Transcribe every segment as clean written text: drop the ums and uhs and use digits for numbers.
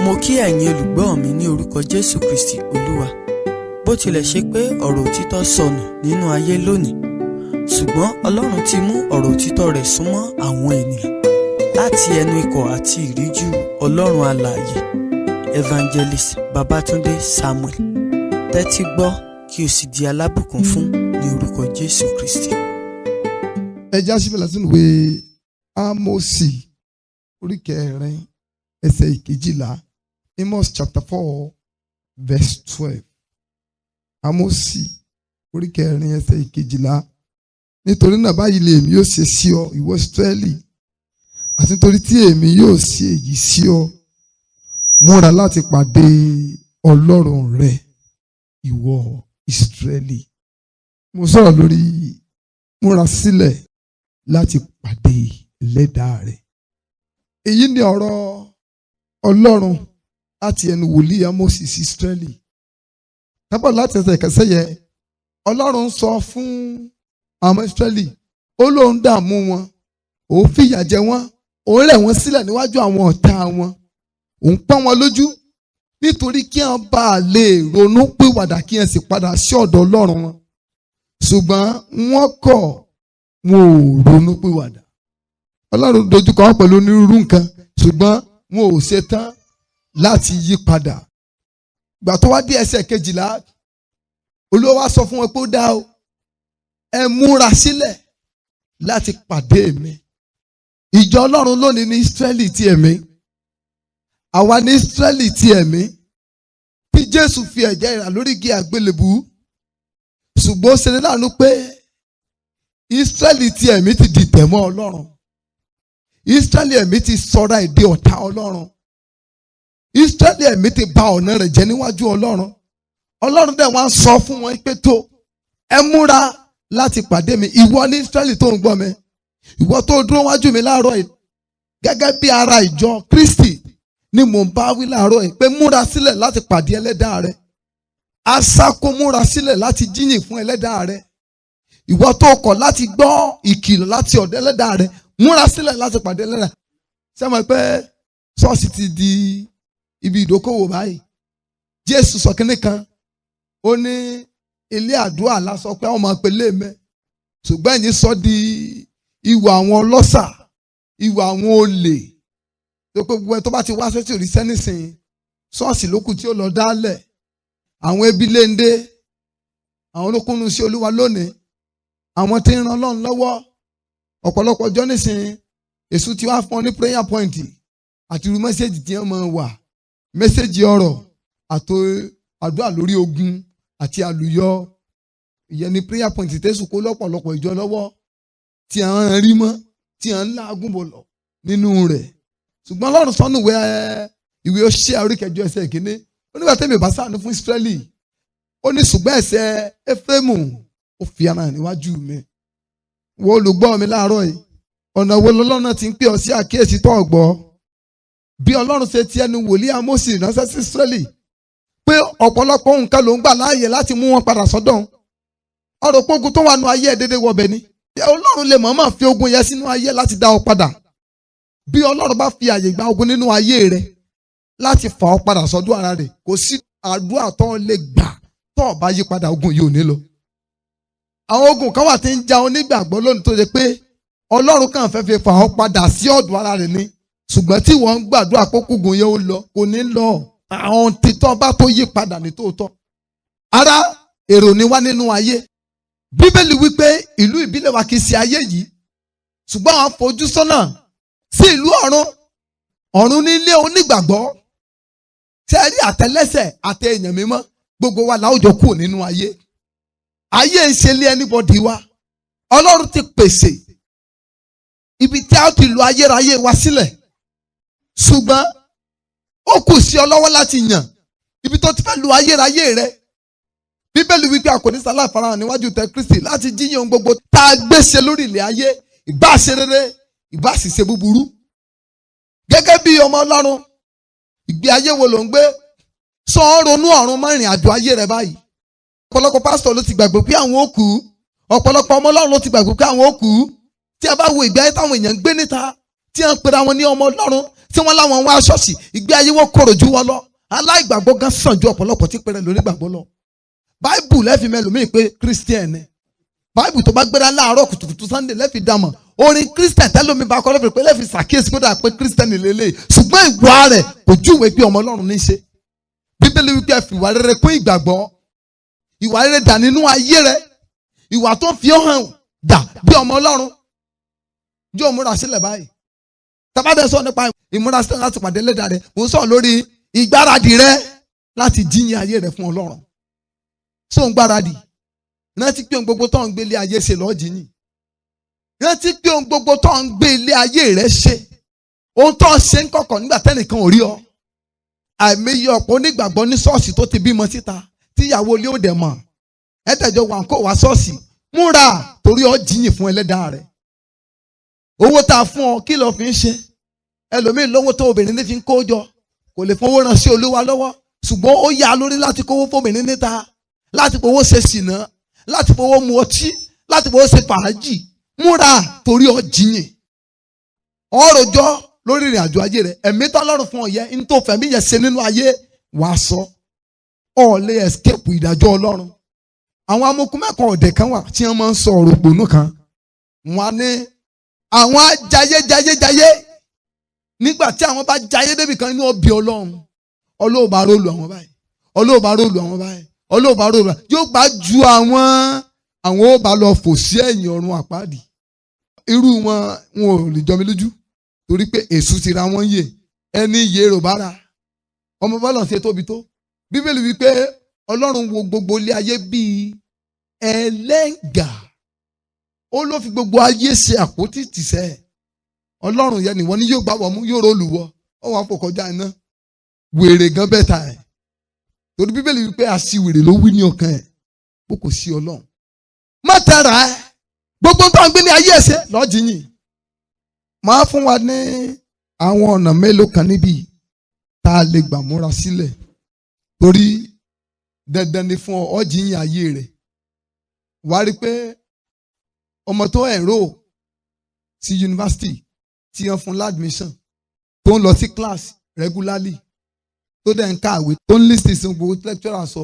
Mo kí ẹ̀yin olùgbọ́ mi ní orúkọ Jésù Kristi Olúwa. Bó tilẹ̀ ṣe pé ọ̀rọ̀ òtítọ́ sọnù nínú ayé lónìí, ṣùgbọ́n Ọlọ́run ti mú ọ̀rọ̀ òtítọ́ rẹ̀ súnmọ́ àwọn ènìyàn láti ẹnu ikọ̀ àti ìríjú Ọlọ́run alààyè Evangelist Babátúndé Samuel. Tẹ́tí gbọ́ kí o sì di alábùkún fún ní orúkọ Jésù Kristi. Ẹ já síbẹ̀ láti ìwé Ámósì orí kẹrin ẹsẹ̀ ìkejìlá. Amos chapter 4 verse 12. Ámósì orí kẹrin ẹsẹ̀ ìkejìlá. Nítorí náà báyìí lè èmi yóò ṣe sí ọ, ìwọ Ísírẹ́lì, àti nítorí tí èmi yóò ṣe èyí sí ọ, múra láti pàdé Ọlọ́run rẹ, ìwọ Ísírẹ́lì. Mo sọ̀rọ̀ lórí múra sílẹ̀ láti pàdé Ẹlẹdàá rẹ. Èyí ni ọ̀rọ̀ Ọlọ́run láti ẹnu wòlíì Ámósì sí Ísírẹ́lì. Tábọ̀ láti ẹsẹ̀ ìkẹsẹ̀ yẹ, Ọlọ́run sọ fún àwọn Ísírẹ́lì, ó lóun dààmú wọn, òun fìyà jẹ wọn, òun rẹ̀ wọ́n sílẹ̀ níwájú àwọn ọ̀tá wọn, òun pọ́n wọn lójú nítorí kí wọ́n bá lè ronú pìwàdà kí wọ́n sì padà sí ọ̀dọ̀ Ọlọ́run wọn. Ṣùgbọ́n wọ́n kọ̀, wọn ò ronú pìwàdà. Ọlọ́run dojúkọ wọn pẹ̀lú onírúurú nǹkan, ṣùgbọ́n wọn ò ṣetán láti yí padà. Ìgbà tó wá dé ẹsẹ̀ kejìlá, Olúwa wá sọ fún wọn pé ó dá o, ẹ múra sílẹ̀ láti pàdé mi. Ìjọ Ọlọ́run lónìí ní Ísírẹ́lì ti ẹ̀mí. Àwa ní Ísírẹ́lì ti ẹ̀mí. Bí Jésù fi ẹ̀jẹ̀ rà lórí igi àgbélébùú. Ṣùgbọ́n ó ṣe ní láàánú pé Ísírẹ́lì ti ẹ̀mí ti dìtẹ̀ mọ́ Ọlọ́run. Ísírẹ́lì ẹ̀mí ti sọra èdè ọ̀tá Ọlọ́run. Ísírẹ́lì ẹ̀mí ti bà ọ̀nà rẹ̀ jẹ́ níwájú Ọlọ́run. Ọlọ́run dẹ̀ wá sọ fún wọn pé tó, ẹ múra láti pàdé mi. Ìwọ ní Ísírẹ́lì tó ń gbọ́ mi, ìwọ tó dúró wájú mi láàárọ̀ yìí gẹ́gẹ́ bí ara ìjọ Kristi ni mò ń bá wí láàárọ̀ yìí pé múra sílẹ̀ láti pàdé Ẹlẹ́dàá rẹ. Asákó múra sílẹ̀ láti jíyìn fún Ẹlẹ́dàá rẹ. Ìwọ tó kọ̀ láti gbọ́ ìkìlọ̀ láti ọ̀dọ̀ Ẹlẹ́dàá rẹ, múra sílẹ̀ láti pàdé Ẹlẹ́dàá. Ṣé mọ̀ pé ṣọ́ọ̀ṣì ti di ibi ìdókòwò báyìí? Jésù sọ kínní kan, ó ní ilé àdúrà lásọ pé àwọn máa pèlè mẹ́, ṣùgbọ́n ẹ̀yin sọ di ìwà àwọn ọlọ́ṣà, ìwà àwọn olè. Tó pé gbogbo ẹ tó bá ti wá sọ́sì òrìṣẹ́ nísìnyí, ṣọ́ọ̀ṣì lókù tí ó lọ dálẹ̀. Àwọn ẹbí léńdé, àwọn olókùnrin sí Olúwa lónìí, àwọn tí ń ran Ọlọ́run lọ́wọ́. Ọ̀pọ̀lọpọ̀ ọjọ́ nísìnyí, Èṣù ti wá fún ọ ní prayer point àti irú mẹ́sẹ̀gì tí wọ́n máa wà, mẹ́sẹ̀gì ọ̀rọ̀ àti àdúrà lórí ogun àti àlùyọ. Ìyẹn ni prayer point tẹ́sù kó lọ́pọ̀lọpọ̀ ìjọ lọ́wọ́ tí à ń rí mọ́, tí à ń lágùn bọ̀ lọ nínú rẹ̀. Ṣùgbọ́n Ọlọ́run sọ́nù ìwé Hóṣíà orí kẹjọ ẹsẹ̀ ìkíní, ó nígbà tẹ́mi ò bá ṣàánú fún Ísírẹ́lì, ó ní ṣùgbọ́n ẹ̀ṣẹ̀ Éfrémù ó fi ara hàn níwájú mi. Wo olùgbọ́ mi láàárọ̀ yìí, ọ̀nà wo lọ́lọ́run ti ń pè ọ́ sí àkíyèsí tó ọ̀gbọ́? Bí Ọlọ́run ṣe ti ẹnu wòlíì Ámósì ránṣẹ́ sí Ísírẹ́lì pé ọ̀pọ̀lọpọ̀ nǹkan ló ń gbà láàyè láti mú wọn padà sọ́dọ̀. Ọ̀rọ̀ pé ogun tó wà nù ayé ẹ̀ dédé wọbẹ̀ ni. Ọlọ́run lè mọ̀ọ́mọ̀ fi ogun yẹn sínú ayé láti dá ọ padà. Bí Ọlọ́run bá fi àyè gba ogun nínú ayé rẹ láti fà ọ padà sọ́dọ̀ ara rẹ̀, kò sí àdúrà tó lè gbà tó o bá yí padà, ogun yìí ò ní lọ. Àwọn ogun kan wà tí ń ja onígbàgbọ́ lónìí tó ṣe pé Ọlọ́run kàn fẹ́ fi fà ọ padà sí ọ̀dọ̀ ara rẹ̀ ni. Ṣùgbọ́n tí wọ́n ń gbàdúrà pé kógun yẹn ó lọ, kò ní lọ. Àwọn títọ́ bá tó yí padà ní tòótọ́. Ara èrò ni wá nínú ayé. Bíbélì wípé ìlú ìbílẹ̀ wa kì í ṣe ayé yìí, ṣùgbọ́n àwọn fojú sọ́nà sí ìlú ọ̀run. Ọ̀run ní ilé onígbàgbọ́. Tẹ́ rí àtẹlẹsẹ̀ àti èèyàn mímọ́, gbogbo wa láwùjọ kù nínú ayé. Ayé ń ṣe lé anybody wa. Ọlọ́run ti pèsè ibi tí a ti lu ayérayé wa sílẹ̀. Ṣùgbọ́n ó kù sí ọ lọ́wọ́ láti yàn ibi tó ti fẹ́ lu ayérayé rẹ. Bíbélì wípé a kò ní sáláì farahàn níwájú tẹ Kristi láti jíyìn ohun gbogbo tá a gbé ṣe lórí ilẹ̀ ayé, ìbá ṣe rere, ìbá sì ṣe búburú. Gẹ́gẹ́ bí ọmọ Ọlọ́run, ìgbé ayé wo ló ń gbé? Sọ ọ́ ronú ọ̀run mọ́ ìrìn àjò ayé rẹ báyìí. Ọ̀pọ̀lọpọ̀ pásítọ̀ ló ti gbàgbé pé àwọn ó kú. Ọ̀pọ̀lọpọ̀ ọmọ Ọlọ́run ló ti gbàgbé pé àwọn ó kú. Tí a bá wo ìgbé ayé táwọn èèyàn ń gbé níta, tí wọ́n pera wọn ní ọmọ Ọlọ́run tí wọ́n láwọn wá ṣọ́ọ̀ṣì ìgbé ayé wọn korò ju wọn lọ. Aláìgbàgbọ́ gan sàn ju ọ̀pọ̀lọpọ̀ tí pẹ̀rẹ̀ lórí gbàgbọ́ lọ. Báìbù lẹ́fi mẹ́lòmíì pé Christian ni. Báìbù tó bá gbéra láàárọ̀ kùtùkùtù Sunday lẹ́fi dámọ̀. Orin Christian tẹ́lómi bá kọ́ lẹ́fi pé lẹ́fi ṣàkíyèsí kó dà pé Christian lélẹ̀. Ṣùgbọ́n ìwà rẹ̀ kò júwèé pé ọmọ Ọlọ́run ní í ṣe. Bíbélì wípé ẹ fi ìwà rere kún ìgbàgbọ́. Ìwà rere dà nínú ayé rẹ̀. Ìwà tó fi hàn dà bí ọmọ Ọlọ́run. Yóò múra sílẹ̀ báyìí. Tàbádẹ́ sọ nípa ìmúra sílẹ̀ láti pàdé Ẹlẹ́dàá rẹ̀. Mo ń sọ lórí ìgbáradì rẹ̀ láti jíyìn ayé rẹ̀ fún Ọlọ́run. So ń gbáradì. Rántí pé ohun gbogbo tó ń gbé ilé ayé ṣe lọ́ọ́ jíyìn. Rántí pé ohun gbogbo tó ń gbé ilé ayé rẹ̀ ṣe. Ohun tó ń ṣe ń kọ̀kọ̀ nígbà tẹ́nìkan ò rí ọ. Àìmọye ọ̀pọ̀ onígbàgbọ́ ní ṣọ́ọ̀ṣì tó ti bímọ síta tíyàwó ilé ò dẹ̀ mọ̀. Ẹ̀tẹ̀jọ wà ń kó wá ṣọ́ọ̀ṣì. Múra torí ọ jíyìn fún Ẹlẹ́dàá rẹ̀. Owó tá a fún ọ kí ló fi ń ṣe? Ẹlòmíì lówó tó obìnrin ní fi ń kó jọ. Kò lè fowó rán sí Olúwa lọ́wọ́. Ṣùgbọ́n ó yá lórí láti kówó fóbìnrin níta. Láti fowó ṣe ṣìnà. Láti fowó mu ọtí. Láti fowó ṣe fàájì. Múra torí ọ jíyìn. Ọ̀rọ̀jọ́ lórí ìrìn àjò ayé rẹ̀. Ẹ̀mí tọ́lọ́run fún ọ yẹ ń tó fẹ̀mí yẹn ṣe nínú ayé wàá sọ. Ọ lè escape ìdájọ́ Ọlọ́run. Àwọn amokun mẹ́kàn ọ̀dẹ̀ kan wà tí wọ́n máa ń sọ ọ̀rọ̀ òpònú kan. Wọ́n á ní àwọn jayé. Nígbà tí àwọn bá jayé débi kan inú ọbẹ̀ Ọlọ́run. Ọlọ́run bá róòlù àwọn báyìí. Ọlọ́run bá róòlù àwọn báyìí. Ọlọ́run bá róòlù. Yóò bá ju àwọn ó bá lọ fò sí ẹ̀yìn ọ̀run àpáàdì. Irú wọn ò lè jọ mi lójú. Torí pé èṣù ti ra wọn yè. Ẹni yé rò bára. Ọmọ bọ́lọ̀ ṣe tóbi tó. Bíbélì wípé Ọlọ́run wo gbogbo ilé ayé bíi ẹlẹ́ngà. Ó ló fi gbogbo ayé ṣe àpótí tìṣẹ́. Ọlọ́run yẹn nìwọ ni yóò gbà wọ́n mú yóò rólù wọ́. Ó wàá fò kọjá iná. Wèrè gan bẹ́ẹ̀ ta ẹ̀. Torí Bíbélì wípé aṣiwèrè ló wí ní ọkàn ẹ̀. Bó kò sí Ọlọ́run. Má tẹ̀ra ẹ̀. Gbogbo tó ń gbé ní ayé ẹ̀ṣẹ̀ lọ́jì yìí. Máa fún wa ní àwọn ọ̀nà mélòó kan níbí tá a lè gbà múra sílẹ̀. Torí dandan ni fún ọ jíyìn ayé rẹ̀. Wàá rí pé ọmọ tó enroll sí yunifásitì tí wọ́n fún ládmission tó ń lọ sí class regularly tó dẹ̀ ń kàwé tó ń listen sí gbogbo lecturer sọ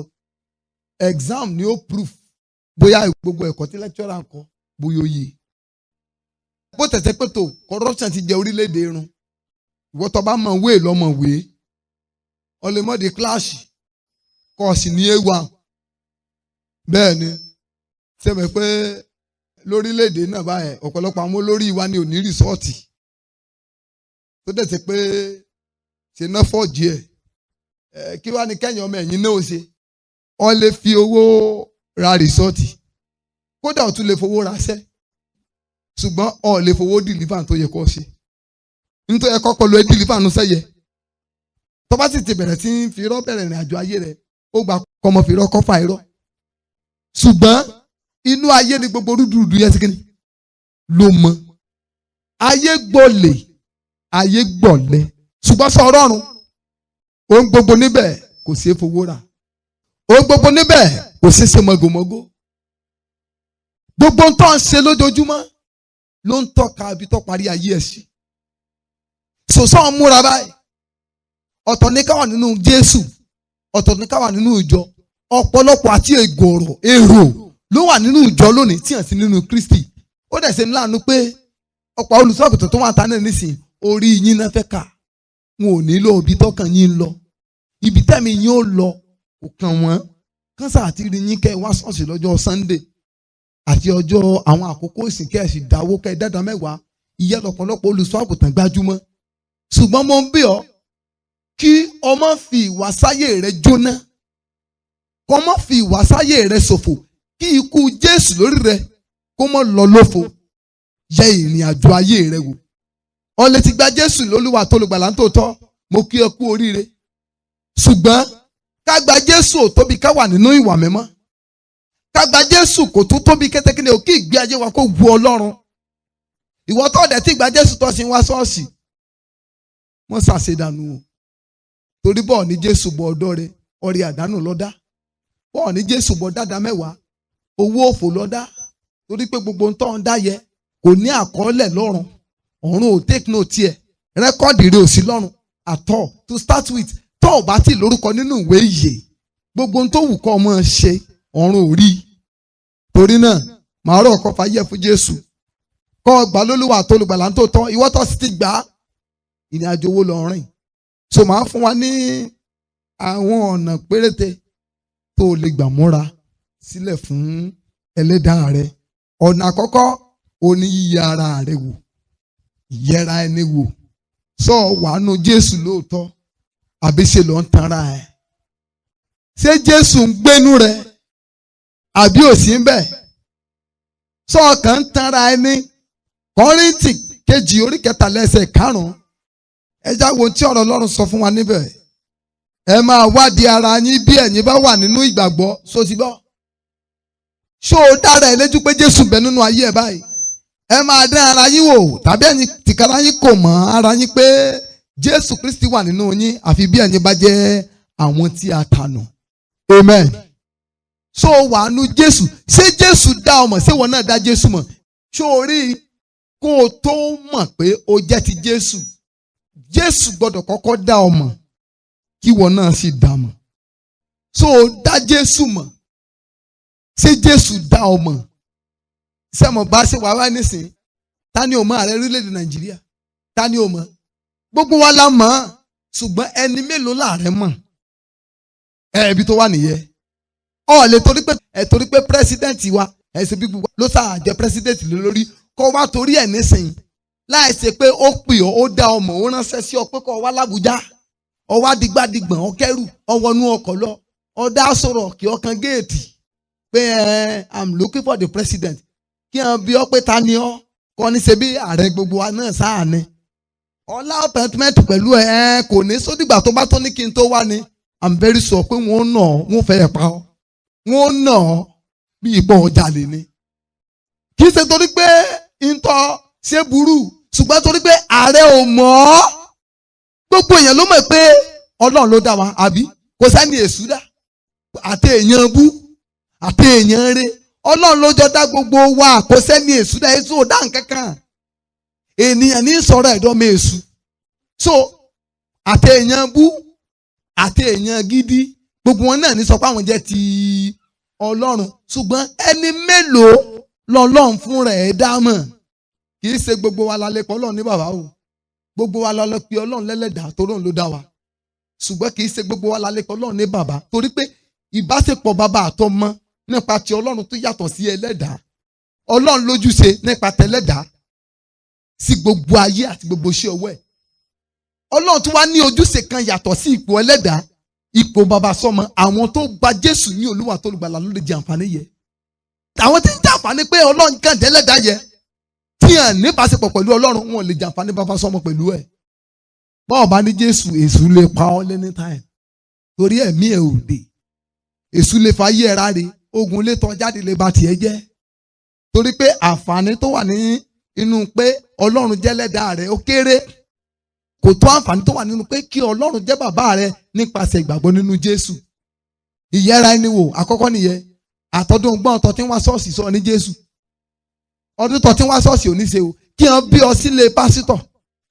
exam ni ó proof bóyá gbogbo ẹ̀kọ́ tí lecturer ń kọ́ bóyá ó yé. Bó tẹ̀sẹ̀ pé tó corruption ti jẹ orílẹ̀-èdè irun ìwọ tó bá mọ̀ wé lọ́mọ̀ wé ọlẹ́mọ̀dé kíláàsì kọ́ọ̀sì ní A1 bẹ́ẹ̀ ni sẹ́mi pé lórílẹ̀‐èdè náà báyẹn ọ̀pọ̀lọpọ̀ àwọn olórí wa ni ò ní rìsọ́ọ̀tì tó dẹ̀ ti pé ṣe ná fọ́ọ̀jì ẹ̀ kí wá ní kẹ́yìn ọmọ ẹ̀yìn náà ó ṣe ọ lè fi owó ra rìsọ́ọ̀tì kódà ó tún lè fowó raṣẹ́ ṣùgbọ́n ọ lè fowó dìlífà tó yẹ kó ṣe nítorí ẹ̀kọ́ pẹ̀lú ẹ̀ dìlífà nù sẹ́yẹ tó bá sì ti bẹ̀rẹ̀ sí fi irọ́ bẹ̀rẹ̀ ìrìn àjò ayé rẹ̀ ó gba kọmọ fi irọ́ kọ́fà irọ́ ṣùgbọ́n inú ayé ni gbogbo rúdurùdu yẹn sí kíni ló mọ ayé gbọ́lẹ̀ ayé gbọ̀lẹ̀ ṣùgbọ́n sọ ọlọ́run ohun gbogbo níbẹ̀ kò ṣeé fowó rà ohun gbogbo níbẹ̀ kò ṣeé ṣe mọ̀gòmọ́gó gbogbo tó ń ṣe lójoojúmọ́ ló ń tọ́ka ibi tó parí ayé ẹ̀ sí sòsọ́ ń múra báyìí ọ̀tọ̀ ní ká wà nínú Jésù ọ̀tọ̀ ní ká wà nínú ìjọ ọ̀pọ̀lọpọ̀ àti ègòrò èrò ló wà nínú ìjọ lónìí tí hàn sí nínú Kristi ó dẹ̀ ṣe ńláàánú pé ọ̀pọ̀ olùṣọ́àgùtàn tó wà ta náà nísìnyí orí yín náà fẹ́ kà wọn ò nílò ibi tọ́kàn yín lọ ibi tẹ́mi yín ó lọ kò kàn wọ́n kánsá àti rí yín kẹ́ ẹ wá ṣọ́ọ̀ṣì lọ́jọ́ Sunday àti ọjọ́ àwọn àkókò ìsìn kẹ́ ẹ sì dáwó kẹ́ ẹ dáadáa mẹ́wàá ìyẹn lọ́pọ̀lọpọ̀ olùṣọ́àgùtàn gbájúmọ́ ṣùgbọ́n mo ń bí ọ kí ọmọ fi ìwà sáyé rẹ jóná kó má fi ìwà sáyé rẹ ṣòfò kí ikú Jésù lórí rẹ kó má lọ lófo yẹ ìrìn àjò ayé rẹ wò ọ lè ti gba Jésù lólúwa tó lùgbàlà ń tòótọ́ mo kí ẹ kú oríire ṣùgbọ́n ká gba Jésù ò tóbi ká wà nínú ìwà mímọ́ ká gba Jésù kò tún tóbi kétékété ò kí ìgbé ayé wa kó wu Ọlọ́run ìwọ tó dẹ̀ tí gba Jésù tó sì ń wá ṣọ́ọ̀ṣì wọ́n ṣàṣedànù o torí bọ́ọ̀ ní Jésù bọ̀ ọ̀dọ́ rẹ ọrẹ àdánù lọ́dá bọ́ọ̀ ní Jésù bọ̀ dáadáa mẹ́wàá owó òfò lọ́dá torí pé gbogbo ń tọ́ ń dá yẹ kò ní àkọọ́lẹ̀ lọ́run ọ̀run ò take note tiẹ̀ rẹ́kọ́ọ̀dì rẹ̀ ò sí lọ́run àtọ̀ to start with tó o bá ti lórúkọ nínú ìwé ìyè gbogbo ohun tó wù kọ́ ọmọ ṣe ọ̀run ò rí torí náà màá rọ̀ ọkọ̀ fàyè fún Jésù kọ́ gbà lólúwa àtolùgbàlà tó tọ́ ìwọ́ tó sì ti gbà á ìrìn àjò owó lọ rìn so màá fún wa ní àwọn ọ̀nà péréte tó lè gbà múra sílẹ̀ fún ẹlẹ́dàá rẹ ọ̀nà àkọ́kọ́ ó ní yíyẹ ara rẹ wò yẹra ẹni wò sọ wàánu Jésù lóòótọ́ àbí ṣe ló ń tanra ẹ̀ ṣé Jésù ń gbénú rẹ àbí ò sí ń bẹ̀ sọ kàn ń tanra ẹni Kọ́ríńtì kejì orí 13 ẹja wo tí ọ̀rọ̀ Ọlọ́run sọ fún wa níbẹ̀ ẹ máa wádìí ara yín bí ẹ̀yin bá wà nínú ìgbàgbọ́ sósì bọ́ ṣó o dára ẹ lójú pé Jésù bẹ nínú ayé ẹ báyìí ẹ máa dán ara yín wò tàbí ẹ̀yin tìkára yín kò mọ̀ ara yín pé Jésù Kristi wà nínú yín àfi bí ẹ̀yin bá jẹ́ àwọn tí a tànù amen ṣó o wà nú Jésù ṣé Jésù dá ọ mọ̀ ṣé wọn náà dá Jésù mọ̀ ṣó o rí kó o tó mọ̀ pé o jẹ́ ti Jésù Jésù gbọ́dọ̀ kọ́kọ́ dá ọ mọ̀ kí wọn náà sì dá mọ̀ so dá Jésù mọ̀ ṣé Jésù dá ọ mọ̀ sẹ́mọ̀ bá ṣe wà wá nísìn ta ni ò mọ̀ ààrẹ orílẹ̀-èdè Nàìjíríà ta ni ò mọ̀ gbogbo wa la mọ̀ ṣùgbọ́n ẹni mélòó láàrẹ mọ̀ ẹ̀ẹ́bí tó wà nìyẹn ọ̀ lè torí pé pírẹsidẹ́ǹtì wa ẹ̀sìn bí gbogbo ló sáà jẹ́ pírẹsidẹ́ǹtì lé lórí kó wá torí ẹ̀ nísìn láì ṣe pé ó pè ọ́ ó dá ọmọ ó ránṣẹ́ sí ọ pé kó wá l'Ábùjá ọ wá dìgbàdìgbọ̀n ọ kẹ́rù ọ wọnú ọkọ̀ lọ ọ dá sọ̀rọ̀ kí ọkàn géètì pé I'm looking for the president kí hàn bí ọ pé ta ni ọ kọ́ ní ṣe bí ààrẹ gbogbo wa náà sáà ni ọlá appointment pẹ̀lú kò ní sódìgbà tó bá tó ní kí n tó wá ni I'm very sure pé wọ́n nà ọ́ wọ́n fẹ́ pa ọ́ wọ́n nà ọ́ bí ìbọn ọjà lè ní kì í ṣe torí pé ntọ́ ṣe burú ṣùgbọ́n torí pé ààrẹ ò mọ̀ ọ́ gbogbo èèyàn ló mọ̀ pé Ọlọ́run ló dá wa àbí kò sẹ́ni èṣù dá àti èèyàn bú àti èèyàn rẹ Ọlọ́run ló jọ dá gbogbo wa kò sẹ́ni èṣù dá èṣù ò dá nǹkankan ènìyàn ní sọ̀rọ̀ ẹ̀dọ́mọ èṣù so àti èèyàn bú àti èèyàn gidi gbogbo wọn náà ní sọ pé àwọn jẹ́ ti Ọlọ́run ṣùgbọ́n ẹni mélòó lọ́lọ́run fún rẹ̀ dá mọ̀ kì í ṣe gbogbo wa la lè pọ̀ Ọlọ́run ní bàbá o gbogbo wa la lọ pe Ọlọ́run lẹ́lẹ́dàá torí òun ló dá wa ṣùgbọ́n kì í ṣe gbogbo wa la lè pọ̀ Ọlọ́run ní bàbá torí pé ìbáṣepọ̀ bàbá àtọmọ nípa ti Ọlọ́run tó yàtọ̀ sí ẹlẹ́dàá Ọlọ́run lójúṣe nípa tẹlẹ́dàá sí gbogbo ayé àti gbogbo iṣẹ́ ọwọ́ ẹ̀ Ọlọ́run tó wá ní ojúṣe kan yàtọ̀ sí ipò ẹlẹ́dàá ipò bàbá sọmọ àwọn tó gba Jésù ní Olúwa tó lùgbàlà ló lè jẹ àǹfààní yẹ àwọn tí ń jẹ àǹfààní pé Ọlọ́run kàn dẹ́lẹ́dàá yẹ tí hàn níbáṣepọ̀ pẹ̀lú Ọlọ́run wọn lè jẹ àǹfààní bàbá sọmọ pẹ̀lú ẹ̀ báwo bá ní Jésù èṣù lè pa ọ́ lẹ́ni táìm torí ẹ̀mí ẹ̀ ò dé èṣù lè fa ayé ẹ̀ ráre ogun lè tọ́ jáde lè ba tiẹ̀ jẹ́ torí pé àǹfààní tó wà ní inú pé Ọlọ́run jẹ́ lẹ́dàá rẹ̀ ó kéré kò tó àǹfààní tó wà nínú pé kí Ọlọ́run jẹ́ bàbá rẹ̀ nípasẹ̀ ìgbàgbọ́ nínú Jésù ìyẹra ẹni wò àkọ́kọ́ nìyẹn àtọ́dún gbọ́n tó ti ń wá ṣọ́ọ̀ṣì sọ ní Jésù ọdún tó ti ń wá ṣọ́ọ̀ṣì ò ní ṣe o kí wọ́n bí ọ sílé pásítọ̀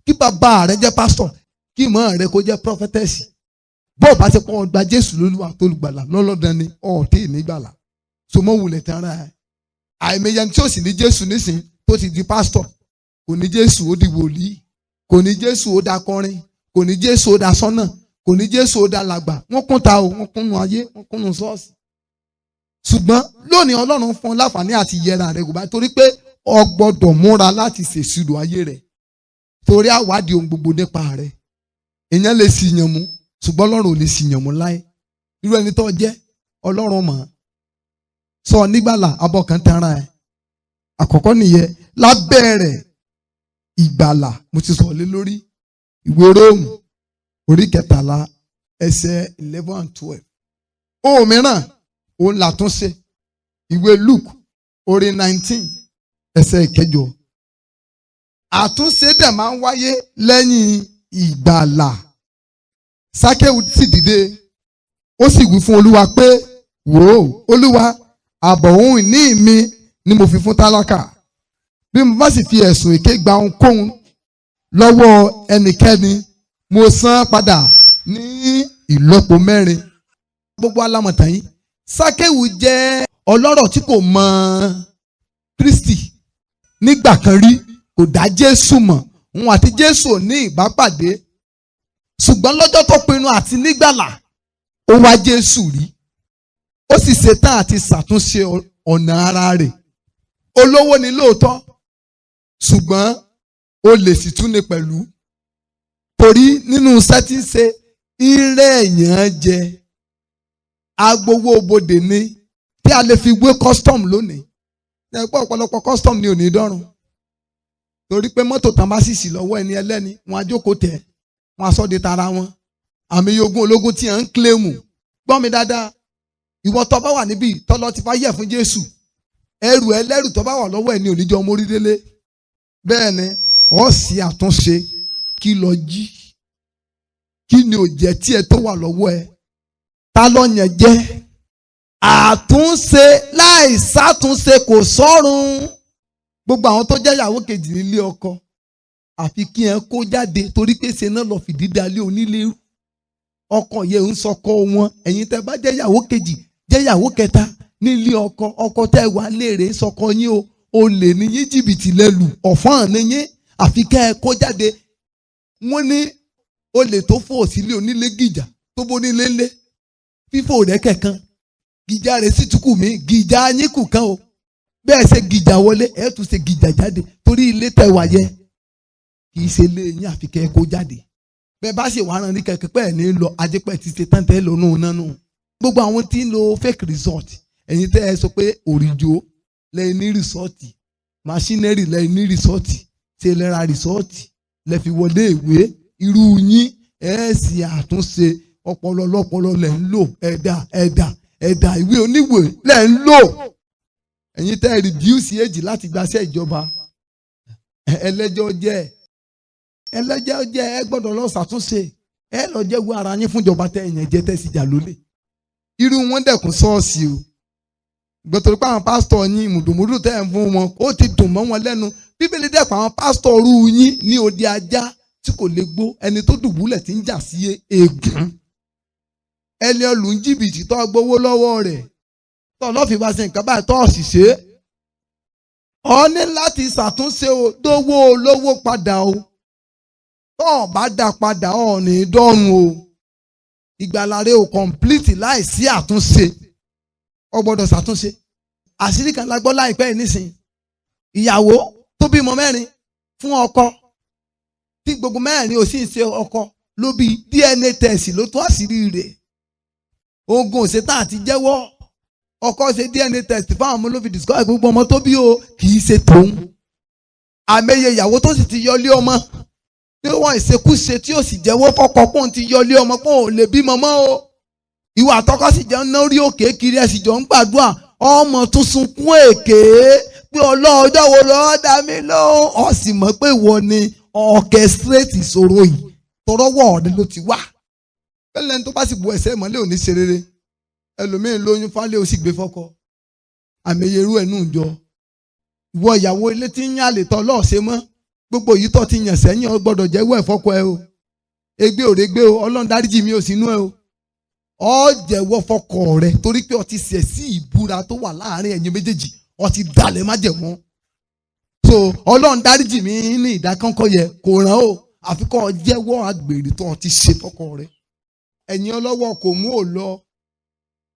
kí bàbá rẹ̀ jẹ́ pásítọ̀ kí ìmọ̀ rẹ̀ kó jẹ́ prọfẹ́tẹ́sì bó o bá ṣe pọ́n gba Jésù lólúwa tó lùgbàlà lọ́lọ́dún ni ọ̀ọ́tẹ́ nígbàlà so mọ́ wulẹ̀ tán ara ẹ̀ àìmọye tí ó sì ní Jésù nísìn tó ti di pásítọ̀ kò ní Jésù ó di wòlíì kò ní Jésù ó da kọrin kò ní Jésù ó da sọ́nà kò ní Jésù ó da làgbà wọ́n kún ta o wọ́n kúnnú ayé wọ́n kúnnú ṣọ́ọ̀ṣì ṣùgbọ́n lónìí Ọlọ́run fún ọ láǹfààní àti yẹra rẹ̀ kò bá torí pé o gbọ́dọ̀ múra láti ṣèṣirò ayé rẹ̀ torí àwádìí ohun gbogbo nípa rẹ̀ èèyàn lè sì yàn mú ṣùgbọ́n Ọlọ́run ò lè sì yàn mú láé irú ẹni tó jẹ́ Ọlọ́run mọ̀ sọ nígbàlà abọ́ kan tara ẹ̀ àkọ́kọ́ nìyẹn lábẹ́ rẹ̀ ìgbàlà mo ti sọ lé lórí ìwé Róòmù orí 13 ẹsẹ̀ 11 and 12 ohun mìíràn òun làtúnṣe ìwé Luke orí 19 ẹsẹ̀ 8 àtúnṣe dẹ̀ máa ń wáyé lẹ́yìn ìgbàlà Sákéù sì dìde ó sì wí fún Olúwa pé wò ó Olúwa ààbọ̀ ohun ìní mi ni mo fi fún tálákà bí mo bá sì fi ẹ̀sùn èké gba ohunkóhun lọ́wọ́ ẹnikẹ́ni, mo san padà ní ìlọ́po 4. Gbogbo alámọ̀tàn yìí, Sákéwù jẹ́ ọlọ́rọ̀ tí kò mọ Kristi nígbà kan rí, kò dá Jésù mọ̀, òun àti Jésù ò ní ìbápàdé. Ṣùgbọ́n lọ́jọ́ tó pinnu àti nígbàlà, ó wá Jésù rí, ó sì ṣetán àti ṣàtúnṣe ọ̀nà ara rẹ̀. Olówó ni lóòótọ́, ṣùgbọ́n olè sì tún ní pẹ̀lú. Torí nínú iṣẹ́ tí ń ṣe, ire èèyàn jẹ, agbowó bodè ni tí a lè fi wé custom lónìí. Ẹ̀pọ̀ ọ̀pọ̀lọpọ̀ custom ni ò ní dọ́rùn. Torí pé mọ́tò tán bá sì sí lọ́wọ́ ẹni ẹlẹ́ni, wọn á jókòó tẹ̀, wọn á sọ de tara wọn. Àmì ogún ológun tí à ń kílèmù. Gbọ́ mi dáadáa, ìwọ tó bá wà níbí tọ́lọ́ ti bá yẹ̀ fún Jésù, ẹrù ẹlẹ́rù tó bá wà lọ́wọ́ ẹni oníjọ́ mórí délé. Bẹ́ẹ̀ ni ó sì àtúnṣe kí lọ jí. Kí ni ò jẹ́ tí ẹ tó wà lọ́wọ́ ẹ? Ta ló yẹn jẹ́? Àtúnṣe láì sátúnṣe kò sọ́run. Gbogbo àwọn tó jẹ́ ìyàwó kejì nílé ọkọ, àfi kí ẹ kó jáde, torí pé ṣe náà lọ fìdí dalé onílé rú. Ọkọ yẹn ń sọkọ wọn. Ẹ̀yin tẹ́ bá jẹ́ ìyàwó kejì, jẹ́ ìyàwó kẹta nílé ọkọ, ọkọ tẹ́ wà léèrè sọkọ yín o, olè ní yín, jìbìtì lẹ́lù, ọ̀fọ́n ní yín, àfi kẹ́ ẹ kó jáde. Wọ́n ní olè tó fò sílé onílé gìjà tó bó nílé ńlé, fífò rẹ̀ kẹ̀kan, gìjà rẹ̀ sì túkù mí, gìjà yín kù kan o. Bẹ́ẹ̀ ṣe gìjà wọlé, ẹ̀ tún ṣe gìjà jáde, torí ilé tẹ́ wà yẹ kì í ṣe lé yín, àfi kẹ́ ẹ kó jáde. Bẹ́ẹ̀ bá ṣe wàá rán ní kẹ̀kẹ́ pẹ́ẹ́ ní lọ, ajẹ́pẹ́ ti ṣe tán tẹ́ lónú nánú. Gbogbo àwọn tí ń lo fake resort, ẹ̀yin tẹ́ ẹ sọ pé òrìjó lẹ́yìn ní rìsọ́ọ̀tì, machinery lẹ́yìn ní rìsọ́ọ̀tì, ṣe lẹ́ra rìsọ́ọ̀tì lẹ́ fi wọlé ìwé, irú yín ẹ̀ sì àtúnṣe ọpọlọ lọ́pọlọ lẹ́ ń lò, ẹ̀dà ìwé oníwèé lẹ́ ń lò. Ẹ̀yin tẹ́ reduce age láti gbaṣẹ́ ìjọba, ẹlẹ́jọ́ jẹ́ ẹ gbọ́dọ̀ lọ ṣàtúnṣe, ẹ lọ jẹ́wọ́ ara yín fúnjọba tẹ́ ẹ̀yàn jẹ́ tẹ́ sì jà lólè. Irú wọn dẹ̀kun ṣọ́ọ̀ṣì o. Gbọ́dọ̀ pé àwọn pásítọ̀ yín mùdùmùdù tẹ́ ẹ̀ ń fún wọn, ó ti dùn mọ́ wọn lẹ́nu. Bíbélì dẹ̀kun àwọn pásítọ̀ rú yín ní odi ajá tí kò lè gbó, ẹni tó dùbúlẹ̀ tí ń jà sí ègún. Ẹni ọlù ń jìbìtì tó gbowó lọ́wọ́ rẹ̀, tó lọ́ọ̀fì bá ṣe nǹkan báyìí tó sì ṣe. Ọ ní láti ṣàtúnṣe o, dówó olówó padà o. Tó bá dá padà ọ̀ ní dọ́run o. Ìgbàlà rẹ ò complete láìsí àtúnṣe. Ọ gbọ́dọ̀ ṣàtúnṣe. Àṣírí kan la gbọ́ láìpẹ́ yìí nísìnyí. Ìyàwó tó bímọ 4 fún ọkọ, tí gbogbo 4 ò sì ń ṣe ọkọ, ló bí DNA test ló tó àṣírí rẹ̀. Ogun òṣètà àti jẹ́wọ́. Ọkọ ṣe DNA test fáwọn ọmọ ló fi discover gbogbo ọmọ tó bí o kì í ṣe tòun. Àmẹ́yẹ ìyàwó tó sì ti yọlé ọmọ, tí wọ́n ìṣekúṣe tí ò sì jẹ́wọ́ fọ́kọ pọ́n ti yọlé ọmọ pọ́n ò lè bímọ mọ́ o. Ìwà àtọkọ sì jẹ́ ná rí òkè kiri, ẹ̀ sì jọ ń gbàdúrà, ọmọ tún sunkún èké pé ọlọ́ọ̀dọ́ wo lọ́ọ́ dá mi lóhùn. Ó sì mọ̀ pé ìwọ ni orchestrate ìṣòro yìí, tọrọwọ́ ọ̀dẹ ló ti wà. Bẹ́ẹ̀ lẹ́ni tó bá sì bu ẹsẹ̀ mọ́lẹ̀ ò ní ṣe rere. Ẹlòmíín lóyún fálẹ̀ ó sì gbé fọ́kọ. Àmẹ́yẹrú ẹ̀ nù jọ. Ìwọ ìyàwó ilé tí ń yàn lè tọ́ lọ́ọ̀ṣẹ́ mọ́. Gbogbo yìí tó ti yàn sẹ́yìn ọ gbọ́dọ̀ jẹ́wọ́ ẹ̀ fọ́kọ ẹ o. Ègbé òrègbé o, Ọlọ́run dáríjì mi ò sínú ẹ o. Ọ jẹ́wọ́ fọ́kọ rẹ torí pé ọ ti ṣẹ̀ sí ìbúra tó wà láàrin ẹ̀yin méjèèjì, ọ ti dalẹ̀ májẹ̀mú. So Ọlọ́run dáríjì mi ní ìdákánkọ́ yẹ kò ràn o, àfi kó jẹ́wọ́ àgbèrè tó ti ṣe fọ́kọ rẹ. Ẹ̀yin ọlọ́wọ́ kò mú ò lọ,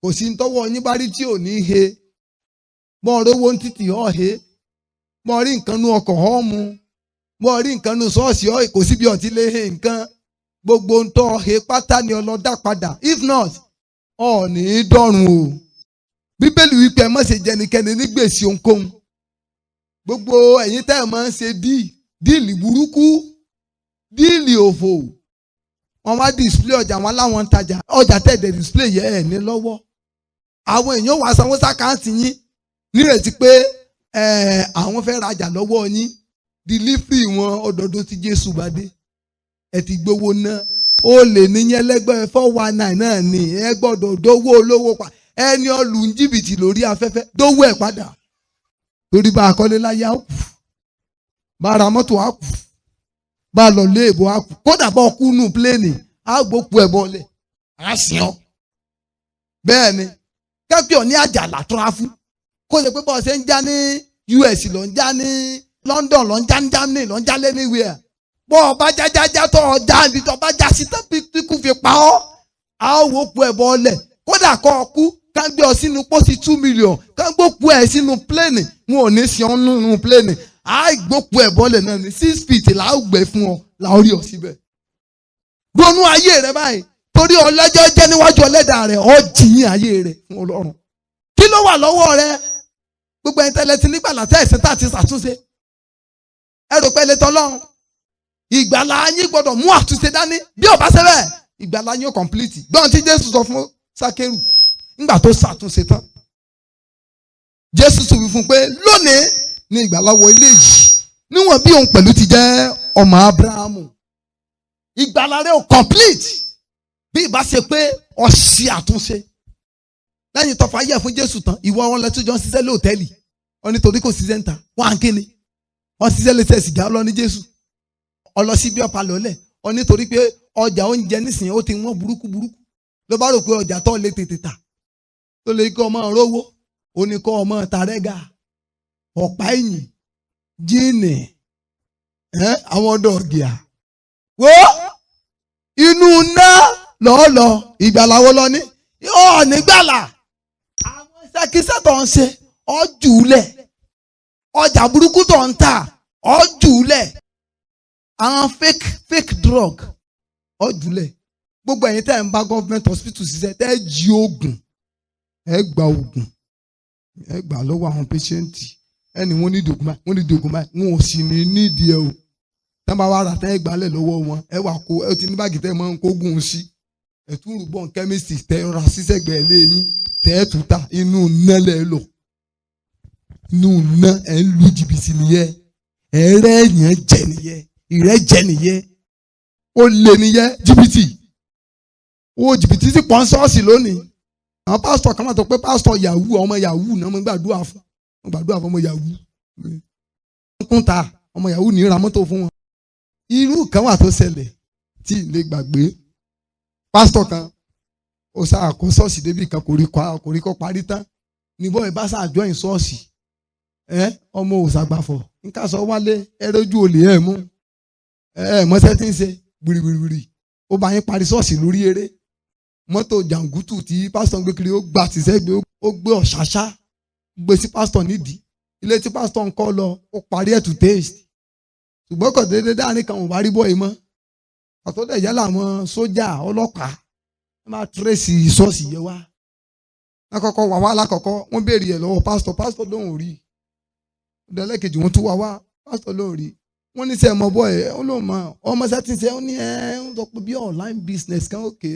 kò sí tọ́wọ́ yín bá rí tí ò ní he. Mọ́ rówó ń títì ọ̀ he, mọ́ rí nǹkan nú ọkọ̀ ọ̀ mu, mọ́ rí nǹkan nú ṣọ́ọ̀ṣì ọ̀ kò síbi ọ̀tí lé he nǹkan. Gbogbo ń tọ́ he pátá ni ọlọ́dá padà, if not ọ̀ ní dọ́run o. Bíbélì wípé ẹ má ṣe jẹnikẹ́ni ní gbèsè ohunkóhun. Gbogbo ẹ̀yin tẹ́ ẹ máa ń ṣe díìlì burúkú, díìlì òfò. Wọ́n wá display ọjà wọn láwọn ń tajà, ọjà tẹ̀dẹ̀ display yẹ ẹ̀ ní lọ́wọ́. Àwọn èèyàn wá sanwó sákàǹtì yín nírètí pé àwọn fẹ́ rajà lọ́wọ́ yín. Delivery wọn ọdọọdún tí Jésù bá dé. Ẹ ti gbowó náà. Ó lè níyẹn lẹ́gbẹ́ 419 náà ni ẹ gbọ́dọ̀ dówó olówó pa. Ẹni ọlù ń jìbìtì lórí afẹ́fẹ́ dówó ẹ̀ padà. Torí bá a kọ́lé láyé á kù. Bá a ra mọ́tò á kù. bá lọ lé èbó á kú kódà bá ọkú nù pléènì á gbókù ẹ̀ bọ́lẹ̀ á sìn ọ́. bẹ́ẹ̀ ni kẹ́pẹ́ ọ̀ ní àjàlá tráfù kó ṣe pé bọ́ọ̀ ṣe ń já ní US lọ ń já ní London lọ ń já ní Germany lọ ń já lé anywhere bọ́ ọ bá jájájá tó ọ já ibi tó bá já sí tó kú fi pa ọ́ á wò kú ẹ̀ bọ́ọ̀lẹ̀ kódà kọ́ ọ kú ká gbé ọ sínú pósí 2 million ká gbókù ẹ̀ sínú pléènì wọn ò ní sí ọ nínú pléènì á gbókù ẹ̀ bọ́ọ̀lẹ̀ náà ní 6 feet là á gbẹ fún ọ là ó rí ọ síbẹ̀. ronú ayé rẹ báyìí torí ọlọ́jọ́ jẹ́ níwájú Ẹlẹ́dàá rẹ̀ ọ jìyìn ayé rẹ̀ fún Ọlọ́run. kí ló wà lọ́wọ́ rẹ gbogbo ẹni tẹ́lẹ̀ ti nígbàlà tẹ́ ẹ̀sìn tá àti ṣàtúnṣe ẹ rò pé ẹlẹ́tọ́ Ọlọ́run ìgbàlà yín gbọ́dọ̀ mú àtúnṣe dání bí ó bá ṣe bẹ́ẹ̀ ìgbàlà yín ó complete gbọ́n tí Jésù sọ fún Sákérù nígbà tó ṣàtúnṣe tán Jésù sì wí fún pé lónìí ni ìgbàlà wọ ilé yìí níwọ̀n bí òun pẹ̀lú ti jẹ́ ọmọ Ábúráhámù ìgbàlà rẹ̀ ó complete bí ìbá ṣe pé ó ṣe àtúnṣe lẹ́yìn tó fà yẹ̀ fún Jésù tán ìwọ wọn lẹ́tọ́ jọ ń ṣiṣẹ́ lóòtẹ́ẹ̀lì ọ nítorí kò ṣiṣẹ́ ń ta wọ́n à ń kíni wọ́n ṣiṣẹ́ lè ṣe sìgá ọlọ́ni Jésù ọlọ́sí bí ọ̀pá lọ́lẹ̀ ọ nítorí pé ọjà oúnjẹ nísìnyí ó ti wọ́n burúkú ló bá rò pé ọjà tó lè tètè tà tó lè kọ́ ọmọ rówó ó ní kọ́ ọmọ tàrẹ́gà ọ̀pá ẹ̀yìn jíìnì àwọn ọ̀dọ́ ọ̀gìà wo inú ná lọ́ọ̀lọ́ ìgbàláwo lọ ní ọ̀ nígbàlà àwọn iṣẹ́kíṣẹ́ tó ń ṣe ọ́ jùúlẹ̀ ọjà burúkú tó ń tà ọ́ jùúlẹ̀ àwọn fake drug ọ́ jùúlẹ̀ gbogbo ẹ̀yin tẹ́ ẹ̀ ń bá government hospital ṣiṣẹ́ tẹ́ ẹ̀ jí oògùn ẹ̀ gba oògùn ẹ̀ gbà lọ́wọ́ àwọn patient ẹni wọ́n ní ìdògùn báyìí wọ́n ní ìdògùn báyìí wọn ò sì ní nídìí ẹ̀ o tẹ́ bá wà rà tẹ́ ẹ̀ gbálẹ̀ lọ́wọ́ wọn ẹ̀ wà kó ẹ̀ ti ní báàgì tẹ́ ẹ̀ máa ń kó gùn sí ẹ̀ tún rúbọ̀n chemist tẹ́ ẹ̀ ra sísẹ̀gbẹ̀ lẹ́yìn tẹ́ ẹ̀ tún ta inú nẹ́lẹ̀ lọ inú ná ẹ̀ ń lu jìbìtì nìyẹn ẹ̀ rẹ́ ẹ̀yàn jẹ nìyẹn ìrẹ́ jẹ nìyẹn ó lé nìyẹn jìbìtì owó jìbìtì sì pọ́n ṣọ́ọ̀ṣì lónìí àwọn pásítọ̀ kan máa tó pé pásítọ̀ yahoo ọmọ yahoo náà mo gbàdúrà fún ọmọ yahoo kún ta ọmọ yahoo ní ra mọ́tò fún wọn. irú kan wà tó ṣẹlẹ̀ tí ilé gbàgbé pásítọ̀ kan ó sáà kó ṣọ́ọ̀ṣì débi kan kò rí kọ́ parí tán níbọ̀ ẹ̀ bá ṣàjọ ìn ṣọ́ọ̀ṣì ọmọ òṣàgbàfọ̀ nǹkan sọ wálé ẹrẹ́jú olè ẹ̀ mú mọ́sẹ́ tí ń ṣe gbìrìgbìrì ó bá yín parí ṣọ́ọ̀ṣì lórí eré mọ́tò jàǹgùtù tí pásítọ̀ ń gbé kiri ó gbà tìṣẹ́ gbé ó gbé ọ̀ṣáṣá gbé sí pásítọ̀ nídìí ilé tí pásítọ̀ ń kọ́ lọ ó parí ẹ̀ to taste ṣùgbọ́n kò déédéé dáhùn kan ò bá rí bọ́ọ̀yì mọ́ àtọ́dẹ̀ yálà àwọn sójà ọlọ́pàá wọ́n máa tírèsì ṣọ́ọ̀ṣì yẹn wá lákọ̀ọ́kọ́ wà wá lákọ̀ọ́kọ́ wọ́n béèrè ẹ̀ lọ́wọ́ pásítọ̀ lóhùn rí ọ̀dẹ́lẹ́kejì wọ́n tún wá wá pásítọ̀ lóhùn rí wọ́n ní sẹ́ mọ́ bọ́ọ̀ ẹ̀ ó lóun mọ̀ ọmọ sẹ́tì sẹ́ ó ní ẹ̀ ń sọ pé bí online business kan òkè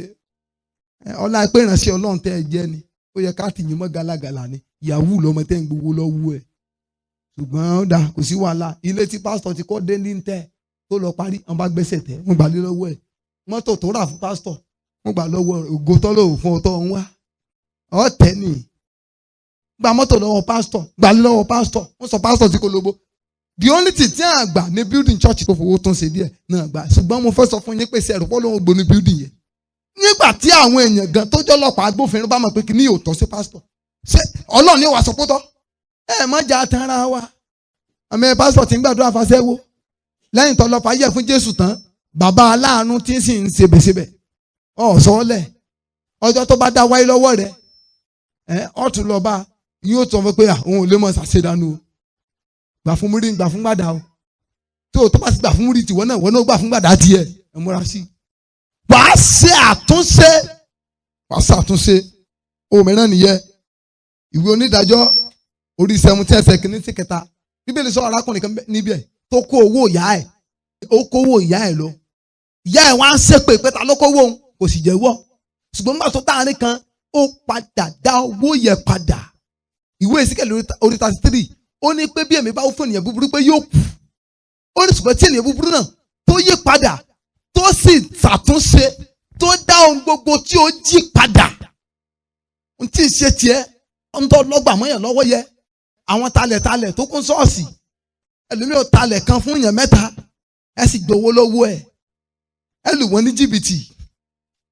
ọlá pé ìránṣẹ́ Ọlọ́run tẹ́ ẹ jẹ́ ni ó yẹ ká tìyín mọ́ galagala ni yahoo lọ́mọ tẹ́ ń gbowó lọ́wọ́ ẹ̀ ṣùgbọ́n ó dà kò sí wàhálà ilé tí pásítọ̀ ti kọ́ dé ní tẹ́ tó lọ parí wọ́n bá gbẹ́sẹ̀ tẹ́ wọ́n gbà lé lọ́wọ́ ẹ̀ mọ́tò tó rà fún pásítọ̀ wọ́n gbà lọ́wọ́ ògo tọ́lọ̀ fún ọtọ́ ń wá ọ̀tẹ́ ni gba mọ́tò lọ́wọ́ pásítọ̀ gbà lé lọ́wọ́ pásítọ̀ wọ́n sọ pásítọ̀ tí kò lóbo the only thing tí a gbà ní building church tó fowó tó ń ṣe díẹ̀ náà gbà ṣùgbọ́n mo fẹ́ sọ fún yín pé ṣe ẹ̀rù pọ́ lóun gbóni building yẹn nígbà tí àwọn èèyàn gan tó jọ́ ọlọ́pàá agbófinró bá mọ̀ pé kí ni yóò tọ́ sí pásítọ̀ ṣé Ọlọ́run ní wàá sọ pé tọ́ má jà tán ara wa àmì pásítọ̀ tí ń gbàdúrà fàṣẹ́wó lẹ́yìn tó lọ́pàá yẹ fún Jésù tán bàbá aláàánú tí sì ń ṣebèṣebè ọ̀sọ́ọ́lẹ̀ ọjọ́ tó bá dá wáyé lọ́wọ́ rẹ̀ ọ̀tún lọ bá yóò tọ́ fún pé òun ò lè mọ̀ ṣàṣedànù o gbà fún múrí gbà fún gbàdá o tó bá ti gbà fún múrí tiwọn náà wọn náà gbà fún gbàdá tiẹ̀ ẹ múra sí i. wàá ṣe àtúnṣe òmìnira nìyẹn ìwé onídàájọ́ orí 17 ẹsẹ̀ kìíní sí kẹta bíbélì sọ arákùnrin kan níbẹ̀ tó kó owó ìyá ẹ̀ ó kówó ìyá ẹ̀ lọ ìyá ẹ̀ wá ń ṣépè pé ta ló kówó òun kò sì jẹ́wọ́ ṣùgbọ́n nígbà tó táàrin kan ó padà dá owó yẹn padà ìwé ìsíkẹ̀lẹ̀ orí 33 ó ní pé bí èmi bá fún ènìyàn búburú pé yóò kú ó ní ṣùgbọ́n tí ènìyàn búburú náà tó yí padà tó sì ṣàtúnṣe tó dá ohun gbogbo tí ó jí padà ohun tí ì ṣe tiẹ̀ ń tọ́ lọ́gbà mọ́yàn lọ́wọ́ yẹ àwọn talẹ̀ tó kún ṣọ́ọ̀ṣì ẹlòmíì ò talẹ̀ kan fún èèyàn mẹ́ta ẹ sì gbowó lọ́wọ́ ẹ̀, ẹ lù wọ́n ní jìbìtì.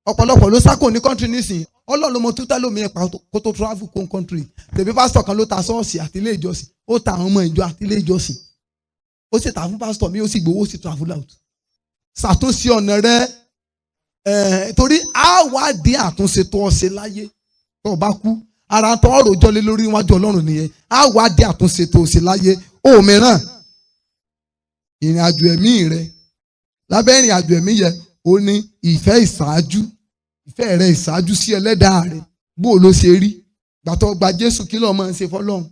Ọ̀pọ̀lọpọ̀ ló sákò ní kọ́ńtírì nísìnyí. Ọlọ́run ló mọ tó tẹ́lẹ̀ omi ẹ̀pà kó tó travel kó kọ́ńtírì. Tèmi pásítọ̀ kan ló ta ṣọ́ọ̀ṣì àti ilé ìjọsìn, ó ta àwọn ọmọ ìjọ àti ilé ìjọsìn. Ó sì ta fún pásítọ̀ mi, ó sì gbowó, ó sì travel out. Ṣàtúnṣe ọ̀nà rẹ, torí á wá dé àtúnṣe tó ọ ṣe láyé tó o bá kú. Ara tó ọ̀rọ̀ jọlé lórí iwájú Ọlọ́run nìyẹn. Á wá dé àtúnṣe tó o ṣe láyé. Ó mìíràn ìrìn àjò ẹ̀mí rẹ, lábẹ́ ìrìn àjò ẹ̀mí yẹn ó ní ìfẹ́ ìṣáájú, ìfẹ́ rẹ ìṣáájú sí Ẹlẹ́dàá rẹ. Bó ló ṣe rí gbàtọ́ gba Jésù, kí ló máa ń ṣe fọ́lọ́run?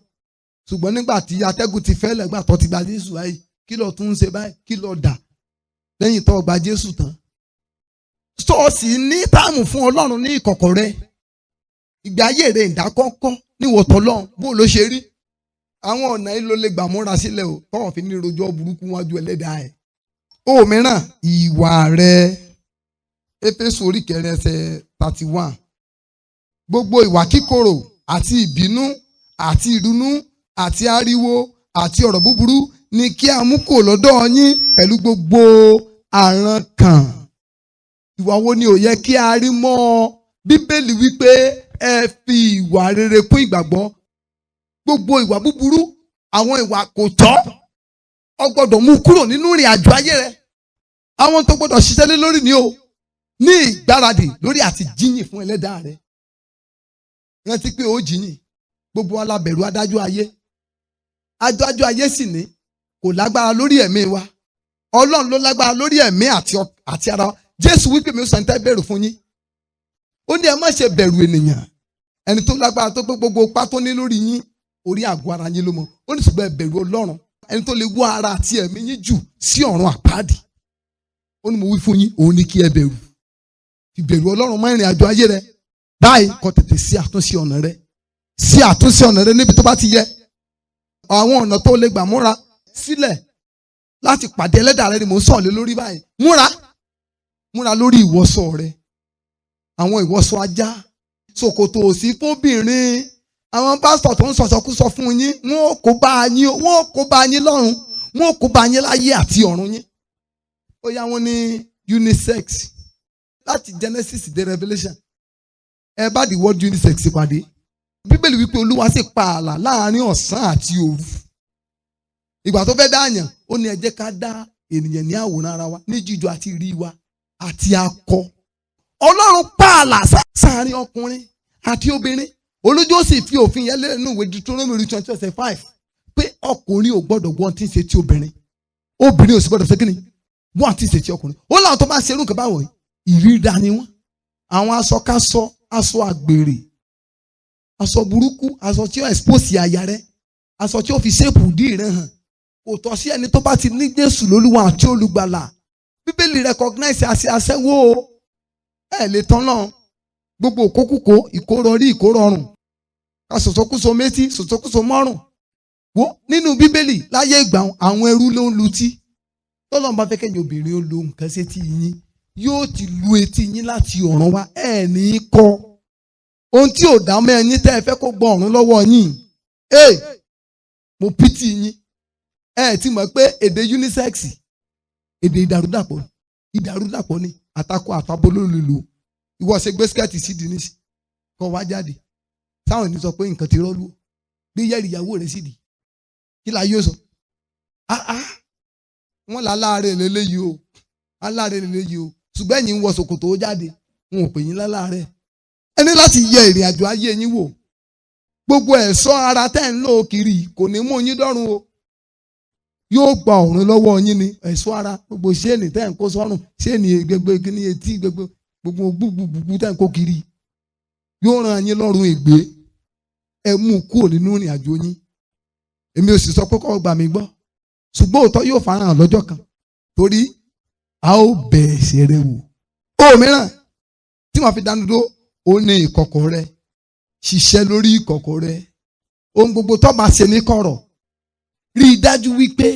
Ṣùgbọ́n nígbà tí atẹ́gùn ti fẹ́ lẹ́gbà tó ti gba Jésù báyìí, kí ló tún ń ṣe báyìí? Kí ló dà lẹ́yìn tó gba Jésù tán? Ṣọ́ọ̀ṣì ní táàmù fún Ọlọ́run ní ìkọ̀kọ̀ rẹ. Ìgbé ayé rẹ ìdákọ́kọ́ níwọ̀tọ̀ Ọlọ́run, bó ló ṣe rí? Àwọn ọ̀nà yìí ló lè gbà múra sílẹ̀ o, tọ́wọ́n fi ní rojọ́ burúkú wájú Ẹlẹ́dàá ẹ̀. Ó mìíràn ìwà rẹ. Éfésù orí 4 ẹsẹ̀ 31. Gbogbo ìwà kíkorò àti ìbínú àti ìrunú àti ariwo àti ọ̀rọ̀ búburú ni kí a mú kò lọ́dọ̀ yín pẹ̀lú gbogbo àrankàn. Ìwà wo ni ò yẹ kí a rí mọ́ ọ? Bíbélì wípé ẹ fi ìwà rere kún ìgbàgbọ́. Gbogbo ìwà búburú, àwọn ìwà kò tọ́, o gbọ́dọ̀ mú kúrò nínú ìrìn àjò ayé rẹ. Àwọn tó gbọ́dọ̀ ṣiṣẹ́ lé lórí ni o, ní ìgbáradì lórí àti jíyìn fún Ẹlẹ́dàá rẹ. Rántí pé ó jíyìn. Gbogbo wa la bẹ̀rù adájọ́ ayé. Adájọ́ ayé sì ní kò lágbára lórí ẹ̀mí wa. Ọlọ́run ló lágbára lórí ẹ̀mí àti ara wa. Jésù wípé mi ò sàn tẹ́ bẹ̀rù fún yín. Ó ní ẹ má ṣe bẹ̀rù ènìyàn. Ẹni tó lágbára tó pé gbogbo ipá tó ní lórí yín, orí àgọ́ ara yín ló mọ̀. Ó ní ṣùgbọ́n ẹ bẹ̀rù Ọlọ́run, ẹni tó lè wọ́ ara àti ẹ̀mí yín jù sí ọ̀run àpáàdì. Ó ní mo wí fún yín, òun ní kí ẹ bẹ̀rù. Ìbẹ̀rù Ọlọ́run mọ́ ìrìn àjò ayé rẹ. Báyìí kó tètè sí àtúnṣe ọ̀nà rẹ. Sí àtúnṣe ọ̀nà rẹ níbi tó bá ti yẹ. Àwọn ọ̀nà tó lè gbà múra sílẹ̀ láti pàdé Ẹlẹ́dàá rẹ ni mò ń sọ̀rọ̀ lé lórí báyìí. Múra lórí ìwọṣọ rẹ. Àwọn ìwọṣọ ajá, ṣòkòtò òsì fóbìnrin. Àwọn pásítọ̀ tó ń sọ̀sọ̀kúsọ fún yín, wọ́n ò kó bá yín lọ́run, wọ́n ò kó bá yín láyé àti ọ̀run yín. Ó yá wọn ní unisex láti Genesis dé Revelation. Ẹ bá the word unisex pàdé. Bíbélì wípé Olúwa sì pa ààlà láàrin ọ̀sán àti òru. Ìgbà tó fẹ́ dáàyàn, ó ní ẹ jẹ́ ká dá ènìyàn ní àwòrán ara wa, ní jíjọ àti rí wa àti akọ. Ọlọ́run pa ààlà sáàrin ọkùnrin àti obìnrin. Olójú ó sì fi òfin yẹn lé nínú ìwé Deuteronomy 20:5 pé ọkùnrin ò gbọ́dọ̀ gbọ́n tí ń ṣe ti obìnrin. Obìnrin ò sì gbọ́dọ̀ ṣe kíni gbọ́n tí ń ṣe ti ọkùnrin. Ó láwọn tó bá ṣe irú nǹkan báwọn ìríra ni wọ́n. Àwọn aṣọ káṣọ, aṣọ àgbèrè, aṣọ burúkú, aṣọ tí ó expose àyà rẹ, aṣọ tí ó fi ṣépù dí rẹ hàn. Kò tọ́ sí ẹni tó bá ti ní Jésù lólúwa àti olùgbàlà. Bíbélì recognize àṣẹ aṣẹ́wó o. Ẹ lè tán náà. Gbogbo òkókùkó, ìkórọrí, ìkórọrùn. Ká sòsókúso méjì, sòsókúso márùn. Wo nínú Bíbélì láyé ìgbà àwọn ẹrú ló ń lutí. Tọ́lọ́run bá fẹ́ kẹ́yìn obìnrin ó lo nǹkan sí etí yín, yóò ti lu etí yín láti ọ̀run wá. Ẹ ní í kọ́. Ohun tí ò dá mọ́ ẹyin tẹ́ ẹ fẹ́ kó gbọ́ ọ̀run lọ́wọ́ yín. Mo pítì yín. Ẹ ti mọ̀ pé èdè unisex, èdè ìdàrúdàpọ̀ ni àtakò àtàbọ̀ ló lè lò. Ìwọ ṣe gbé skẹ́ẹ̀tì sí dìnísì kọ́ wá jáde. Táwọn ènìyàn sọ pé nǹkan ti rọ́lú. Gbé yẹ́rì ìyàwó rẹ̀ sí di. Kí la yóò sọ? Wọ́n là láàárẹ̀ lélẹ́yìí o. Aláàárẹ̀ lélẹ́yìí o. Ṣùgbọ́n ẹ̀yin ń wọ ṣòkòtò ó jáde. Wọn ò pè yín láláàárẹ̀. Ẹ ní láti yẹ ìrìn àjò ayé yín wò. Gbogbo ẹ̀ṣọ́ ara tẹ́ ń lò kiri kò ní mú yín dọ́run o. Yóò gba ọ̀run lọ́wọ́ yín ni ẹ̀ṣọ́ ara. Gbogbo ṣéènì tẹ́ ń kó sọ́rùn, ṣéènì gbogbo kíní etí gbogbo gbogbo tẹ́ ń kó kiri. Yóò ràn yín lọ́rùn ègbé. Ẹ mú kúrò nínú ìrìn àjò yín. Èmi ò sì sọ pé kó gbà mí gbọ́. Ṣùgbọ́n òótọ́ yóò farahàn lọ́jọ́ kan. Torí a ó bẹ̀ ẹ̀ṣẹ̀ rẹ wò. Ó mìíràn tí wọ́n fi dánú dó, ó ní ìkọ̀kọ̀ rẹ. Ṣiṣẹ́ lórí ìkọ̀kọ̀ rẹ. Ohun gbogbo tó máa ṣe ní kọ̀rọ̀. Rí i dájú wípé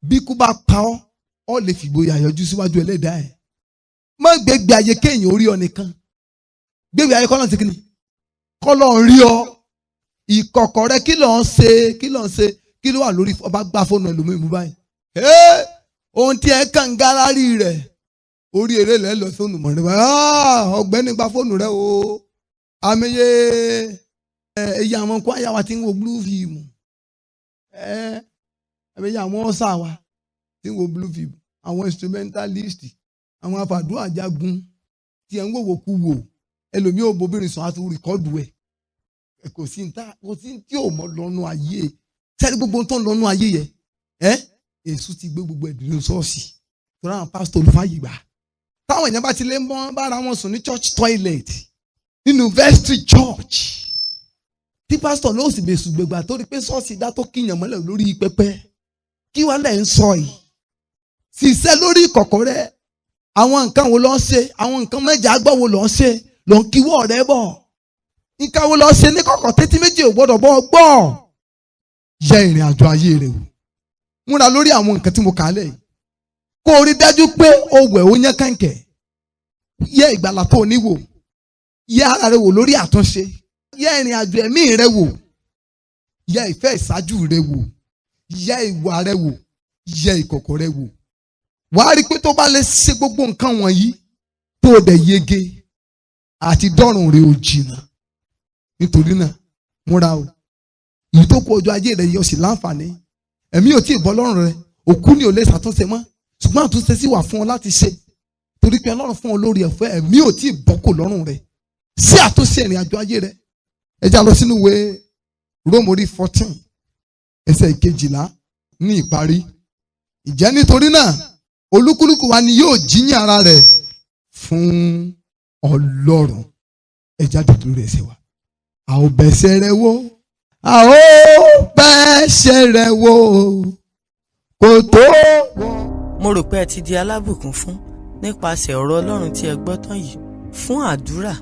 bí kú bá pa ọ́, ọ lè fìgboyà yọjú síwájú Ẹlẹ́dàá ẹ̀. Má gbégbé ayé kéèyàn orí ọ nìkan. Gbégbé ayé kọ́lọ́n ti kíni? Kọ́lọ́n rí ọ. Ìkọ̀kọ̀ rẹ kí ló ń ṣe? Kí ló wà lórí ọba gbá fóònù ẹlòmíì mú báyìí? ohun tí ẹ kàn ń gálárì rẹ̀ orí eré lẹ́ lọ fóònù mọ̀ rẹ̀ ọ̀gbẹ́ni gba fóònù rẹ̀ o àmìyẹ ẹ̀yà àwọn kó àyà wa ti ń wo blue film ẹ̀yà àwọn ọ̀sà wa ti ń wo blue film àwọn instrumentalist àwọn afàdúrà jagun tí ẹ̀ ń wòwò kú wò ẹlòmíì ò bóbìnrin sàn á tún rìkọ́dù ẹ̀ kò sí tí ò mọ̀ lọ́nu ayé sẹ́ni gbogbo tó ń lọ́nu ayé yẹ èṣù ti gbé gbogbo ẹ̀dùnú ṣọ́ọ̀ṣì tó ráhùn pásítọ̀ olùfàyè gbà táwọn èèyàn bá ti lé mọ́ bára wọn sùn ní church toilet nínú vestry church tí pásítọ̀ ló sì bèṣù gbègbà tó rí pé ṣọ́ọ̀ṣì dá tó kíyàn mọ́lẹ̀ lórí pẹpẹ kí wọ́n lẹ̀ ń sọ yìí ṣiṣẹ́ lórí ìkọ̀kọ̀ rẹ̀ àwọn nǹkan wo ló ń ṣe àwọn nǹkan mẹ́jọ àgbọ̀ wo ló ń ṣe ló ń kíwọ́ rẹ̀ bọ̀ nǹkan wo ló ń ṣe ní kọ̀kọ̀ tètè méjì ò gbọ́dọ̀ bọ́ gbọ́ yẹ ìrìn àjò ayé rẹ̀ wò múra lórí àwọn nǹkan tí mo kà á lẹ̀ yìí kó o rí dájú pé o wẹ̀ o yán kànkẹ́ yẹ ìgbàlà tó o ní wò yẹ ara rẹ wò lórí àtúnṣe yẹ ìrìn àjò ẹ̀mí rẹ wò yẹ ìfẹ́ ìṣáájú rẹ wò yẹ ìwà rẹ wò yẹ ìkọ̀kọ̀ rẹ wò wàá rí pé tó bá lè ṣe gbogbo nǹkan wọ̀nyí tó o dẹ̀ yege àti dọ́rùn rẹ ò jìnnà nítorí náà múra o èyí tó kó ọjọ́ ayé rẹ yọ sí láǹfààní ẹ̀mí ò tí ì bọ́ lọ́rùn rẹ òkú ni ò lè ṣàtúnṣe mọ́ ṣùgbọ́n àtúnṣe sì wà fún ọ láti ṣe torí pé Ọlọ́run fún ọ lórí ẹ̀fẹ́ ẹ̀mí ò tí ì bọ́ kò lọ́rùn rẹ sí àtúnṣe ìrìn àjò ayé rẹ ẹ já lọ sínú ìwé Róòmù orí 14 ẹsẹ̀ 12 ní ìparí ìjẹ́ nítorí náà olúkúlùkù wa ni yóò jíyìn ara rẹ̀ fún Ọlọ́run ẹ jáde lórí ẹsẹ̀ wa a ó bẹ̀ṣẹ̀ rẹ̀ wò a ó bẹ̀ṣẹ̀ rẹ̀ wò kò tó. mo rò pé ẹ ti di alábùkún fún nípasẹ̀ ọ̀rọ̀ Ọlọ́run tí ẹ gbọ́ tán yìí. Fún àdúrà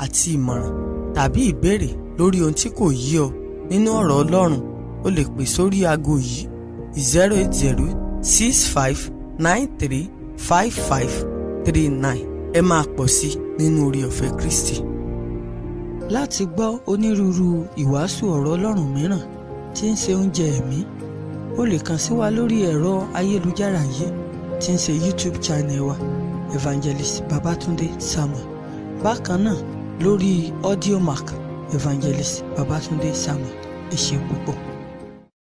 àti ìmọ̀ràn tàbí ìbéèrè lórí ohun tí kò yé ọ nínú ọ̀rọ̀ Ọlọ́run o lè pè sórí aago yìí 08065935539. ẹ máa pọ̀ sí nínú oore ọ̀fẹ́ Kristi. Láti gbọ́ onírúurú ìwàásù ọ̀rọ̀ Ọlọ́run mìíràn tí ń ṣe oúnjẹ ẹ̀mí o lè kàn sí wa lórí ẹ̀rọ ayélujára yìí tí ń ṣe YouTube channel wa Evangelist Babatunde Samuel, bákan náà lórí Audiomack Evangelist Babatunde Samuel. Ẹ ṣé púpọ̀.